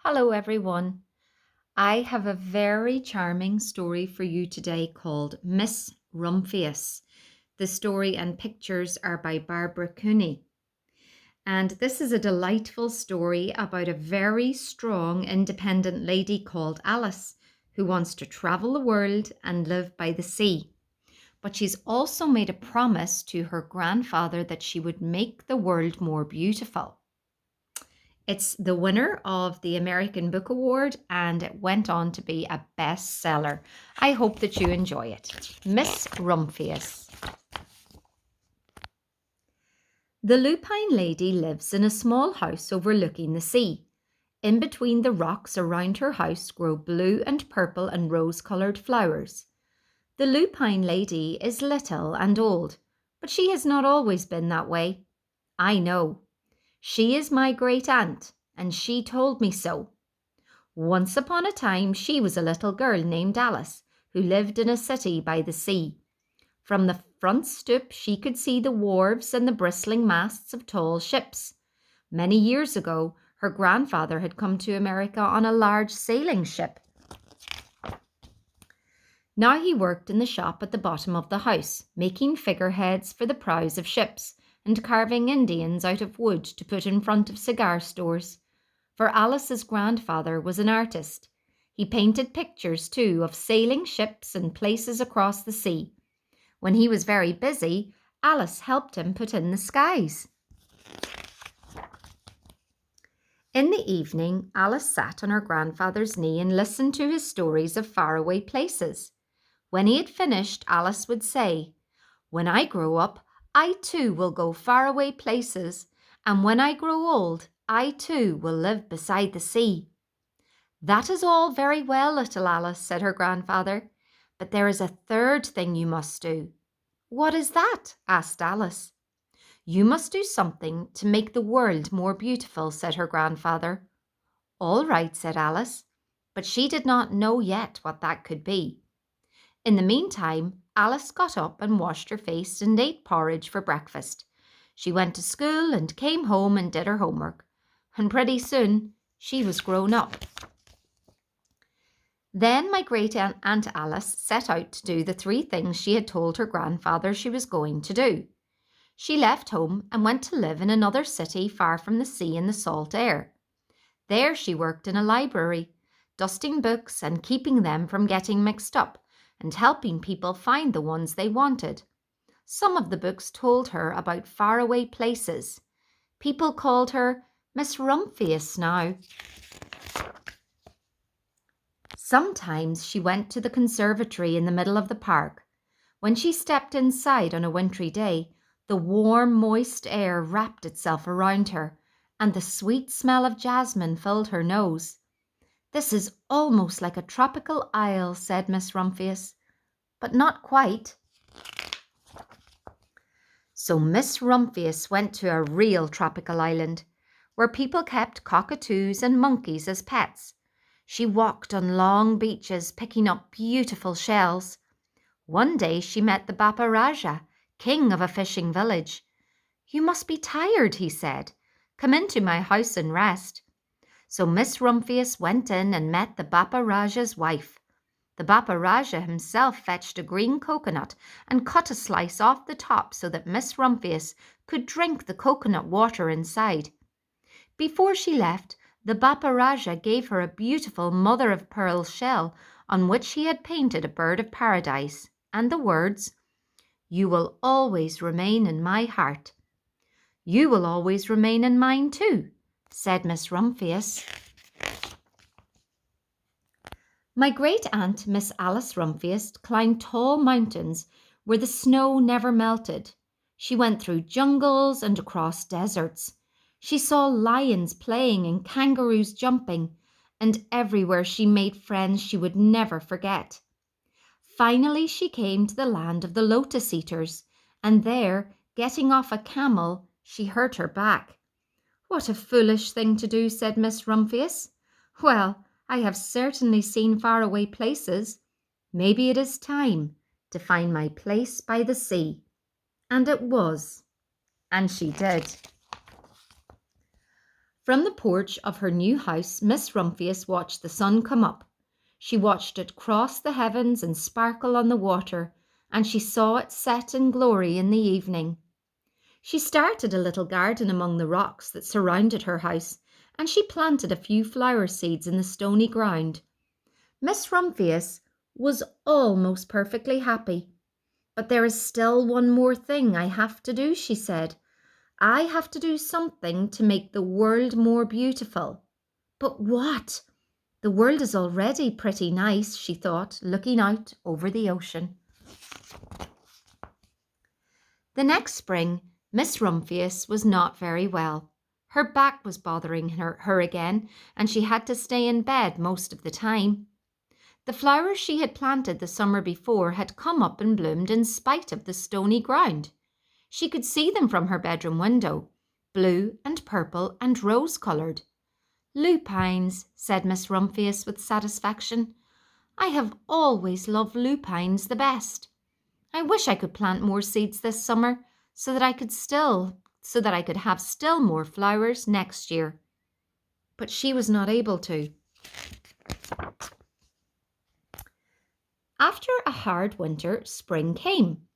Hello, everyone. I have a very charming story for you today called Miss Rumphius. The story and pictures are by Barbara Cooney. And this is a delightful story about a very strong, independent lady called Alice who wants to travel the world and live by the sea. But she's also made a promise to her grandfather that she would make the world more beautiful. It's the winner of the American Book Award and it went on to be a bestseller. I hope that you enjoy it. Miss Rumphius. The lupine lady lives in a small house overlooking the sea. In between the rocks around her house grow blue and purple and rose-coloured flowers. The lupine lady is little and old, but she has not always been that way. I know. She is my great aunt, and she told me so. Once upon a time, she was a little girl named Alice, who lived in a city by the sea. From the front stoop, she could see the wharves and the bristling masts of tall ships. Many years ago, her grandfather had come to America on a large sailing ship. Now he worked in the shop at the bottom of the house, making figureheads for the prows of ships and carving Indians out of wood to put in front of cigar stores. For Alice's grandfather was an artist. He painted pictures, too, of sailing ships and places across the sea. When he was very busy, Alice helped him put in the skies. In the evening, Alice sat on her grandfather's knee and listened to his stories of faraway places. When he had finished, Alice would say, "When I grow up, I too will go faraway places, and when I grow old, I too will live beside the sea." "That is all very well, little Alice," said her grandfather, "but there is a third thing you must do." "What is that?" asked Alice. "You must do something to make the world more beautiful," said her grandfather. "All right," said Alice, but she did not know yet what that could be. In the meantime, Alice got up and washed her face and ate porridge for breakfast. She went to school and came home and did her homework, and pretty soon she was grown up. Then my great-aunt Alice set out to do the 3 things she had told her grandfather she was going to do. She left home and went to live in another city far from the sea and the salt air. There she worked in a library, dusting books and keeping them from getting mixed up, and helping people find the ones they wanted. Some of the books told her about faraway places. People called her Miss Rumphius now. Sometimes she went to the conservatory in the middle of the park. When she stepped inside on a wintry day, the warm, moist air wrapped itself around her, and the sweet smell of jasmine filled her nose. "This is almost like a tropical isle," said Miss Rumphius, "but not quite." So Miss Rumphius went to a real tropical island, where people kept cockatoos and monkeys as pets. She walked on long beaches, picking up beautiful shells. One day she met the Bapa Raja, king of a fishing village. "You must be tired," he said. "Come into my house and rest." So Miss Rumphius went in and met the Bapa Raja's wife. The Bapa Raja himself fetched a green coconut and cut a slice off the top so that Miss Rumphius could drink the coconut water inside. Before she left, the Bapa Raja gave her a beautiful mother-of-pearl shell on which he had painted a bird of paradise and the words, "You will always remain in my heart." "You will always remain in mine too," said Miss Rumphius. My great-aunt, Miss Alice Rumphius, climbed tall mountains where the snow never melted. She went through jungles and across deserts. She saw lions playing and kangaroos jumping, and everywhere she made friends she would never forget. Finally, she came to the land of the lotus eaters, and there, getting off a camel, she hurt her back. "What a foolish thing to do," said Miss Rumphius. "Well, I have certainly seen faraway places. Maybe it is time to find my place by the sea." And it was, and she did. From the porch of her new house, Miss Rumphius watched the sun come up. She watched it cross the heavens and sparkle on the water, and she saw it set in glory in the evening. She started a little garden among the rocks that surrounded her house, and she planted a few flower seeds in the stony ground. Miss Rumphius was almost perfectly happy. "But there is still one more thing I have to do," she said. "I have to do something to make the world more beautiful." "But what?" "The world is already pretty nice," she thought, looking out over the ocean. The next spring, Miss Rumphius was not very well. Her back was bothering her again, and she had to stay in bed most of the time. The flowers she had planted the summer before had come up and bloomed in spite of the stony ground. She could see them from her bedroom window, blue and purple and rose-coloured. "Lupines," said Miss Rumphius with satisfaction. "I have always loved lupines the best. I wish I could plant more seeds this summer so that I could have still more flowers next year." But she was not able to. After a hard winter, spring came.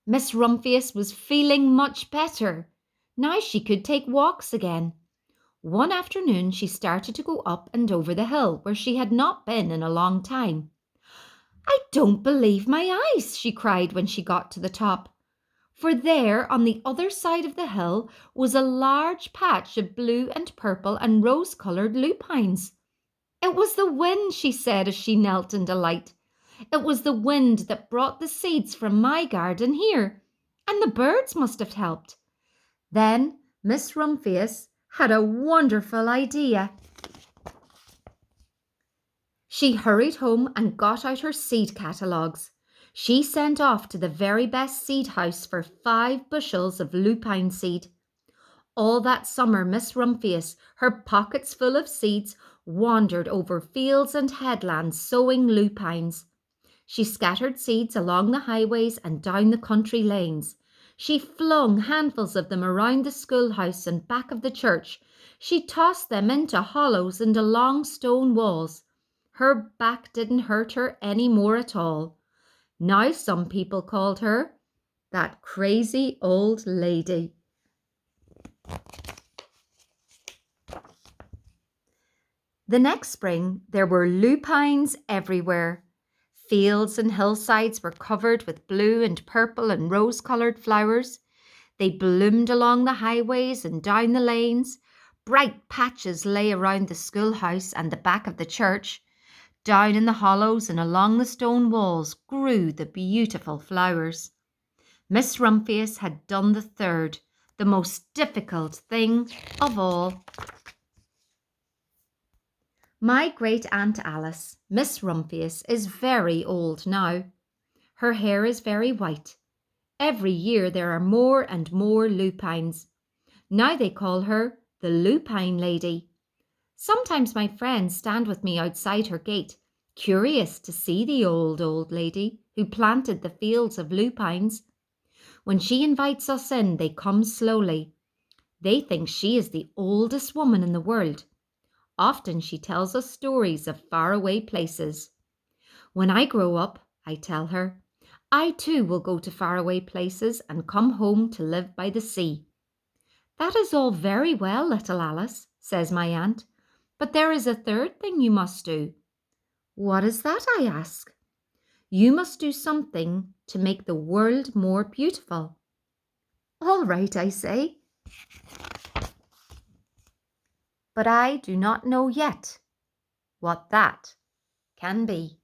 Miss Rumphius was feeling much better. Now she could take walks again. One afternoon she started to go up and over the hill where she had not been in a long time. "I don't believe my eyes," she cried when she got to the top. For there, on the other side of the hill, was a large patch of blue and purple and rose-coloured lupines. "It was the wind," she said as she knelt in delight. "It was the wind that brought the seeds from my garden here, and the birds must have helped." Then Miss Rumphius had a wonderful idea. She hurried home and got out her seed catalogues. She sent off to the very best seed house for 5 bushels of lupine seed. All that summer Miss Rumphius, her pockets full of seeds, wandered over fields and headlands sowing lupines. She scattered seeds along the highways and down the country lanes. She flung handfuls of them around the schoolhouse and back of the church. She tossed them into hollows and along stone walls. Her back didn't hurt her any more at all. Now some people called her that crazy old lady. The next spring, there were lupines everywhere. Fields and hillsides were covered with blue and purple and rose-coloured flowers. They bloomed along the highways and down the lanes. Bright patches lay around the schoolhouse and the back of the church. Down in the hollows and along the stone walls grew the beautiful flowers. Miss Rumphius had done the third, the most difficult thing of all. My great-aunt Alice, Miss Rumphius, is very old now. Her hair is very white. Every year there are more and more lupines. Now they call her the Lupine Lady. Sometimes my friends stand with me outside her gate, curious to see the old lady who planted the fields of lupines. When she invites us in, they come slowly. They think she is the oldest woman in the world. Often she tells us stories of faraway places. "When I grow up," I tell her, "I too will go to faraway places and come home to live by the sea." "That is all very well, little Alice," says my aunt, "but there is a third thing you must do." "What is that?" I ask. "You must do something to make the world more beautiful." "All right," I say. But I do not know yet what that can be.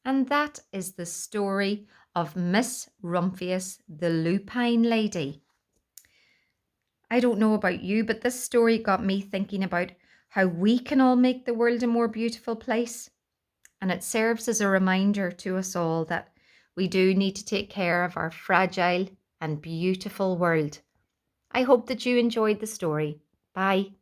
And that is the story of Miss Rumphius, the Lupine Lady. I don't know about you, but this story got me thinking about how we can all make the world a more beautiful place. And it serves as a reminder to us all that we do need to take care of our fragile and beautiful world. I hope that you enjoyed the story. Bye.